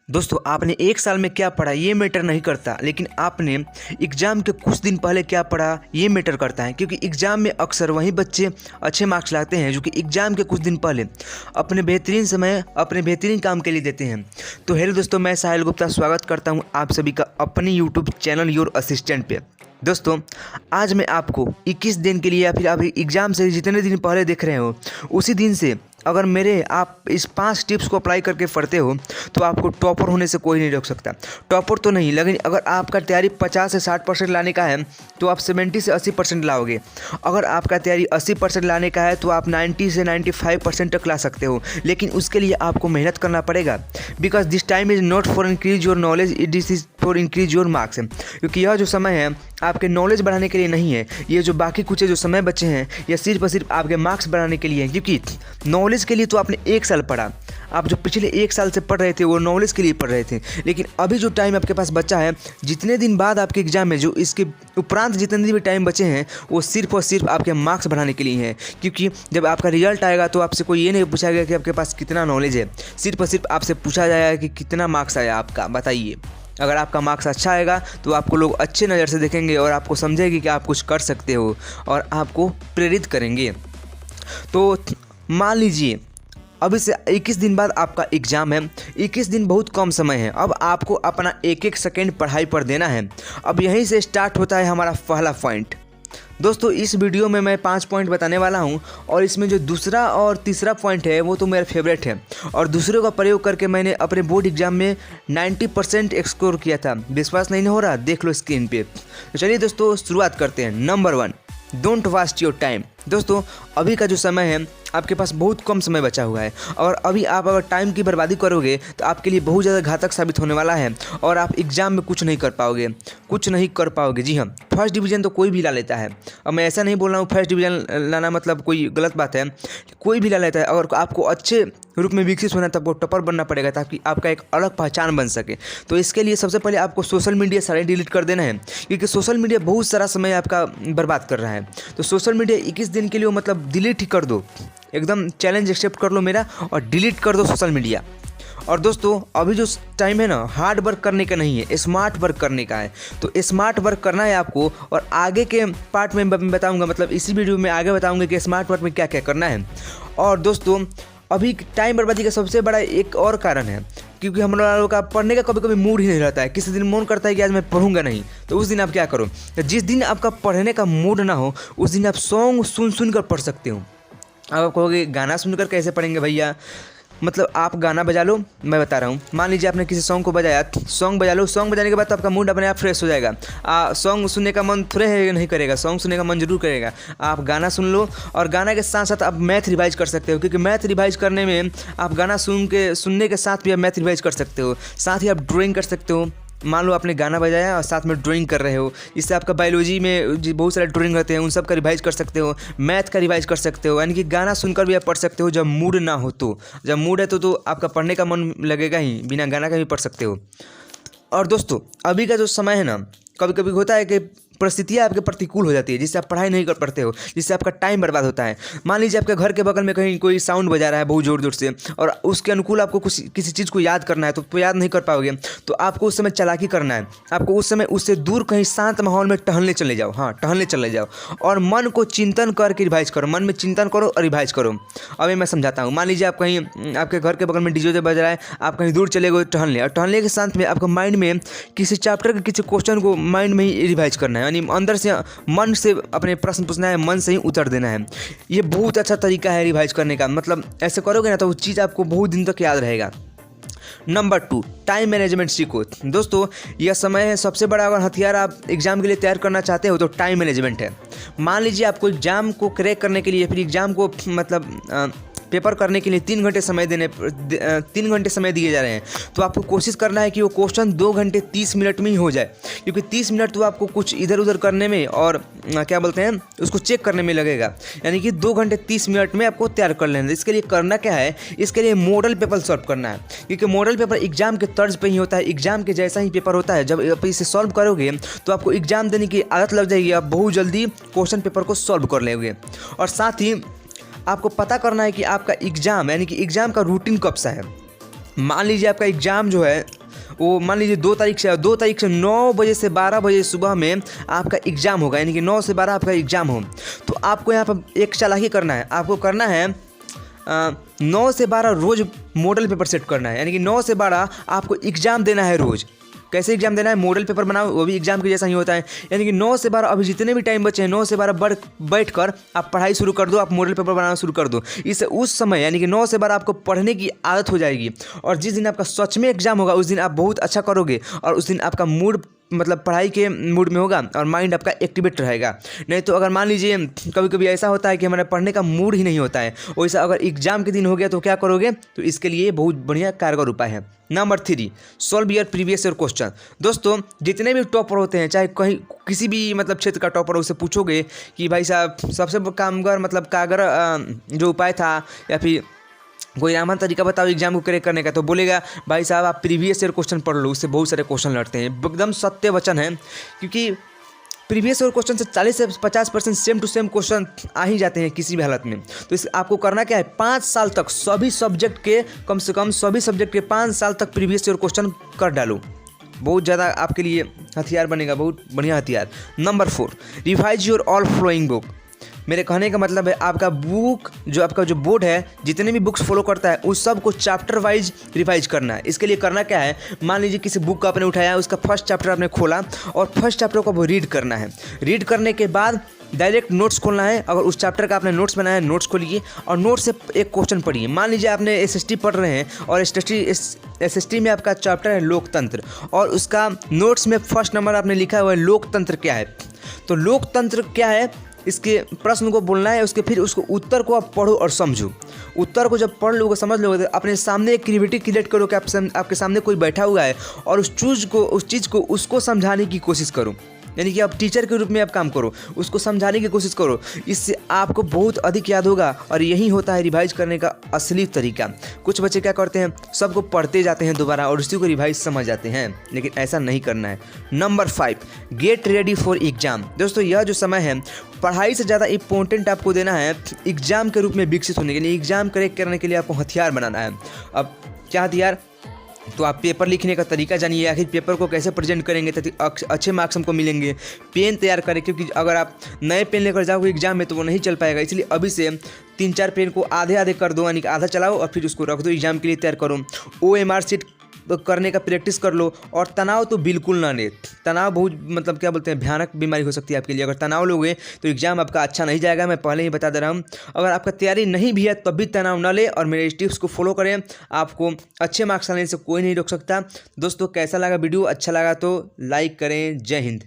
दोस्तों आपने एक साल में क्या पढ़ा ये मैटर नहीं करता, लेकिन आपने एग्ज़ाम के कुछ दिन पहले क्या पढ़ा ये मैटर करता है। क्योंकि एग्ज़ाम में अक्सर वही बच्चे अच्छे मार्क्स लाते हैं जो कि एग्ज़ाम के कुछ दिन पहले अपने बेहतरीन समय अपने बेहतरीन काम के लिए देते हैं। तो हेलो दोस्तों, मैं साहिल गुप्ता स्वागत करता हूँ आप सभी का अपने यूट्यूब चैनल योर असिस्टेंट पे। दोस्तों आज मैं आपको 21 दिन के लिए या फिर अभी एग्ज़ाम से जितने दिन पहले देख रहे हो उसी दिन से अगर आप इस 5 टिप्स को अप्लाई करके पढ़ते हो तो आपको टॉपर होने से कोई नहीं रोक सकता। टॉपर तो नहीं, लेकिन अगर आपका तैयारी 50 से 60% लाने का है तो आप 70 से 80% लाओगे। अगर आपका तैयारी 80% लाने का है तो आप 90 से 95% तक ला सकते हो, लेकिन उसके लिए आपको मेहनत करना पड़ेगा। Because this time is not for increase your knowledge, it is for increase your marks. क्योंकि यह जो समय है आपके नॉलेज बढ़ाने के लिए नहीं है, ये जो बाकी कुछ जो समय बचे हैं यह सिर्फ और सिर्फ आपके मार्क्स बढ़ाने के लिए है। क्योंकि नॉलेज के लिए तो आपने 1 साल पढ़ा, आप जो पिछले 1 साल से पढ़ रहे थे वो नॉलेज के लिए पढ़ रहे थे, लेकिन अभी जो टाइम आपके पास बचा है, जितने दिन बाद आपके एग्जाम है, जो इसके उपरांत जितने दिन भी टाइम बचे हैं वो सिर्फ और सिर्फ आपके मार्क्स बढ़ाने के लिए हैं। क्योंकि जब आपका रिजल्ट आएगा तो आपसे कोई ये नहीं पूछा गया कि आपके पास कितना नॉलेज है, सिर्फ और सिर्फ आपसे पूछा जाएगा कि कितना मार्क्स आया आपका, बताइए। अगर आपका मार्क्स अच्छा आएगा तो आपको लोग अच्छे नज़र से देखेंगे और आपको समझेंगे कि आप कुछ कर सकते हो और आपको प्रेरित करेंगे। तो मान लीजिए अभी से 21 दिन बाद आपका एग्ज़ाम है। 21 दिन बहुत कम समय है। अब आपको अपना एक एक सेकेंड पढ़ाई पर देना है। अब यहीं से स्टार्ट होता है हमारा पहला पॉइंट। दोस्तों इस वीडियो में मैं 5 पॉइंट बताने वाला हूं और इसमें जो दूसरा और तीसरा पॉइंट है वो तो मेरा फेवरेट है और दूसरे का प्रयोग करके मैंने अपने बोर्ड एग्जाम में 90% स्कोर किया था। विश्वास नहीं हो रहा, देख लो स्क्रीन पे। तो चलिए दोस्तों शुरुआत करते हैं। Number 1, don't waste your time. दोस्तों अभी का जो समय है आपके पास बहुत कम समय बचा हुआ है और अभी आप अगर टाइम की बर्बादी करोगे तो आपके लिए बहुत ज़्यादा घातक साबित होने वाला है और आप एग्ज़ाम में कुछ नहीं कर पाओगे। जी हाँ, फर्स्ट डिवीज़न तो कोई भी ला लेता है। और मैं ऐसा नहीं बोल रहा हूँ फर्स्ट डिवीज़न लाना मतलब कोई गलत बात है, कोई भी ला लेता है। अगर आपको अच्छे रूप में विकसित होना तब वो टॉपर बनना पड़ेगा ताकि आपका एक अलग पहचान बन सके। तो इसके लिए सबसे पहले आपको सोशल मीडिया सारे डिलीट कर देना है, क्योंकि सोशल मीडिया बहुत सारा समय आपका बर्बाद कर रहा है। तो सोशल मीडिया 21 दिन के लिए मतलब डिलीट ही कर दो, एकदम चैलेंज एक्सेप्ट कर लो मेरा और डिलीट कर दो सोशल मीडिया। और दोस्तों अभी जो टाइम है ना हार्ड वर्क करने का नहीं है, स्मार्ट वर्क करने का है। तो स्मार्ट वर्क करना है आपको और आगे के पार्ट में बताऊंगा, मतलब इसी वीडियो में आगे बताऊंगा कि स्मार्ट वर्क में क्या क्या करना है। और दोस्तों अभी टाइम बर्बादी का सबसे बड़ा एक और कारण है, क्योंकि हम लोगों का पढ़ने का कभी कभी मूड ही नहीं रहता है। किसी दिन मन करता है कि आज मैं पढ़ूंगा नहीं, तो उस दिन आप क्या करो, तो जिस दिन आपका पढ़ने का मूड ना हो उस दिन आप सॉन्ग सुन कर पढ़ सकते हो। अब आप कहोगे गाना सुनकर कैसे पढ़ेंगे भैया, मतलब आप गाना बजा लो, मैं बता रहा हूँ। मान लीजिए आपने किसी सॉन्ग को बजाया, सॉन्ग बजा लो, सॉन्ग बजाने के बाद तो आपका मूड अपने आप फ्रेश हो जाएगा। सॉन्ग सुनने का मन थोड़े नहीं करेगा, सॉन्ग सुनने का मन जरूर करेगा। आप गाना सुन लो और गाना के साथ साथ आप मैथ रिवाइज कर सकते हो, क्योंकि मैथ रिवाइज करने में आप गाना सुनने के साथ भी आप मैथ रिवाइज कर सकते हो। साथ ही आप ड्राइंग कर सकते हो। मान लो आपने गाना बजाया और साथ में ड्राइंग कर रहे हो, इससे आपका बायोलॉजी में बहुत सारे ड्राइंग रहते हैं, उन सब का रिवाइज कर सकते हो, मैथ का रिवाइज कर सकते हो। यानी कि गाना सुनकर भी आप पढ़ सकते हो जब मूड ना हो। तो जब मूड है तो आपका पढ़ने का मन लगेगा ही, बिना गाना का भी पढ़ सकते हो। और दोस्तों अभी का जो समय है ना, कभी कभी होता है कि परिस्थितियाँ आपके प्रतिकूल हो जाती है, जिससे आप पढ़ाई नहीं कर पाते हो, जिससे आपका टाइम बर्बाद होता है। मान लीजिए आपके घर के बगल में कहीं कोई साउंड बजा रहा है बहुत ज़ोर से और उसके अनुकूल आपको किसी चीज़ को याद करना है, तो याद नहीं कर पाओगे। तो आपको उस समय चालाकी करना है, आपको उस समय उससे दूर कहीं शांत माहौल में टहलने चले जाओ। हाँ, टहलने चले जाओ और मन को चिंतन करके रिवाइज करो, मन में चिंतन करो और रिवाइज करो। अभी मैं समझाता हूँ। मान लीजिए आप कहीं आपके घर के बगल में डीजे बज रहा है, आप कहीं दूर चले गए टहलने, और टहलने के साथ में आपको माइंड में किसी चैप्टर के किसी क्वेश्चन को माइंड में ही रिवाइज करना है, यानी अंदर से मन से अपने प्रश्न पूछना है, मन से ही उत्तर देना है। ये बहुत अच्छा तरीका है रिवाइज करने का, मतलब ऐसे करोगे ना तो वो चीज़ आपको बहुत दिन तक याद रहेगा। नंबर 2, टाइम मैनेजमेंट सीखो। दोस्तों यह समय है सबसे बड़ा अगर हथियार आप एग्जाम के लिए तैयार करना चाहते हो तो टाइम मैनेजमेंट है। मान लीजिए आपको एग्जाम को क्रैक करने के लिए, फिर एग्जाम को मतलब पेपर करने के लिए 3 घंटे समय दिए जा रहे हैं, तो आपको कोशिश करना है कि वो क्वेश्चन 2 घंटे 30 मिनट में ही हो जाए, क्योंकि 30 मिनट तो आपको कुछ इधर उधर करने में और क्या बोलते हैं उसको चेक करने में लगेगा। यानी कि 2 घंटे 30 मिनट में आपको तैयार कर लेना है। इसके लिए करना क्या है, इसके लिए मॉडल पेपर सॉल्व करना है, क्योंकि मॉडल पेपर एग्जाम के तर्ज पे ही होता है, एग्जाम के जैसा ही पेपर होता है। जब आप इसे सॉल्व करोगे तो आपको एग्जाम देने की आदत लग जाएगी, आप बहुत जल्दी क्वेश्चन पेपर को सॉल्व कर लेंगे। और साथ ही आपको पता करना है कि आपका एग्ज़ाम यानी कि एग्ज़ाम का रूटीन कब सा है। मान लीजिए आपका एग्ज़ाम जो है वो मान लीजिए 2 तारीख से 9 बजे से 12 बजे सुबह में आपका एग्ज़ाम होगा, यानी कि 9 से 12 आपका एग्ज़ाम हो, तो आपको यहाँ पर एक चालाकी करना है। आपको करना है 9 से 12 रोज़ मॉडल पेपर सेट करना है, यानी कि 9 से 12 आपको एग्ज़ाम देना है रोज़। कैसे एग्जाम देना है? मॉडल पेपर बनाओ, वो भी एग्जाम के जैसा ही होता है। यानी कि 9 से 12 अभी जितने भी टाइम बचे हैं 9 से 12 बैठ कर आप पढ़ाई शुरू कर दो, आप मॉडल पेपर बनाना शुरू कर दो। इससे उस समय यानी कि 9 से 12 आपको पढ़ने की आदत हो जाएगी, और जिस दिन आपका सच में एग्जाम होगा उस दिन आप बहुत अच्छा करोगे, और उस दिन आपका मूड मतलब पढ़ाई के मूड में होगा और माइंड आपका एक्टिवेट रहेगा। नहीं तो अगर मान लीजिए कभी कभी ऐसा होता है कि हमारा पढ़ने का मूड ही नहीं होता है, वैसा अगर एग्जाम के दिन हो गया तो क्या करोगे? तो इसके लिए बहुत बढ़िया कारगर उपाय है। Number 3, solve your previous year question. दोस्तों जितने भी टॉपर होते हैं, चाहे कहीं किसी भी मतलब क्षेत्र का टॉपर, उससे पूछोगे कि भाई साहब सबसे कामगार मतलब कारगर जो उपाय था या फिर कोई आसान तरीका बताओ एग्जाम को क्रैक करने का, तो बोलेगा भाई साहब आप प्रीवियस ईयर क्वेश्चन पढ़ लो, उससे बहुत सारे क्वेश्चन लड़ते हैं। एकदम सत्य वचन है, क्योंकि प्रीवियस ईयर क्वेश्चन से 40 से 50% सेम टू सेम क्वेश्चन आ ही जाते हैं किसी भी हालत में। तो इस आपको करना क्या है? 5 साल तक सभी सब्जेक्ट के कम से कम सभी सब्जेक्ट के 5 साल तक प्रीवियस ईयर क्वेश्चन कर डालो। बहुत ज़्यादा आपके लिए हथियार बनेगा, बहुत बढ़िया हथियार। Number 4, revise your all flowing book. मेरे कहने का मतलब है आपका बुक जो आपका जो बोर्ड है जितने भी बुक्स फॉलो करता है उस सब को चैप्टर वाइज रिवाइज करना है। इसके लिए करना क्या है? मान लीजिए किसी बुक को आपने उठाया, उसका फर्स्ट चैप्टर आपने खोला और फर्स्ट चैप्टर को रीड करना है। रीड करने के बाद डायरेक्ट नोट्स खोलना है। अगर उस चैप्टर का आपने नोट्स बनाया है, नोट्स खोलिए और नोट्स से एक क्वेश्चन पढ़िए। मान लीजिए आपने एसएसटी पढ़ रहे हैं और एसएसटी में आपका चैप्टर है लोकतंत्र, और उसका नोट्स में फर्स्ट नंबर आपने लिखा हुआ है लोकतंत्र क्या है। तो लोकतंत्र क्या है इसके प्रश्न को बोलना है, उसके फिर उसको उत्तर को आप पढ़ो और समझो। उत्तर को जब पढ़ लोगे समझ लोगे तो अपने सामने एक क्रिएटिविटी क्रिएट करो कि आपके सामने कोई बैठा हुआ है और उस चीज़ को उसको समझाने की कोशिश करो। यानी कि आप टीचर के रूप में आप काम करो, उसको समझाने की कोशिश करो। इससे आपको बहुत अधिक याद होगा, और यही होता है रिवाइज करने का असली तरीका। कुछ बच्चे क्या करते हैं, सबको पढ़ते जाते हैं दोबारा और उसी को रिवाइज समझ जाते हैं, लेकिन ऐसा नहीं करना है। Number 5, get ready for exam. दोस्तों यह जो समय है पढ़ाई से ज़्यादा इंपॉर्टेंट आपको देना है एग्जाम के रूप में विकसित होने के लिए। एग्जाम क्रैक करने के लिए आपको हथियार बनाना है। अब क्या हथियार? तो आप पेपर लिखने का तरीका जानिए, आखिर पेपर को कैसे प्रेजेंट करेंगे ताकि अच्छे मार्क्स हमको मिलेंगे। पेन तैयार करें, क्योंकि अगर आप नए पेन लेकर जाओगे एग्जाम में तो वो नहीं चल पाएगा। इसलिए अभी से 3-4 पेन को आधे आधे कर दो, यानी कि आधा चलाओ और फिर उसको रख दो, एग्जाम के लिए तैयार करो। OMR शीट करने का प्रैक्टिस कर लो, और तनाव तो बिल्कुल ना ले। तनाव बहुत मतलब क्या बोलते हैं भयानक बीमारी हो सकती है आपके लिए। अगर तनाव लोगे तो एग्जाम आपका अच्छा नहीं जाएगा, मैं पहले ही बता दे रहा हूँ। अगर आपका तैयारी नहीं भी है तब भी तनाव ना ले और मेरे टिप्स को फॉलो करें, आपको अच्छे मार्क्स लाने से कोई नहीं रोक सकता। दोस्तों कैसा लगा वीडियो? अच्छा लगा तो लाइक करें। जय हिंद।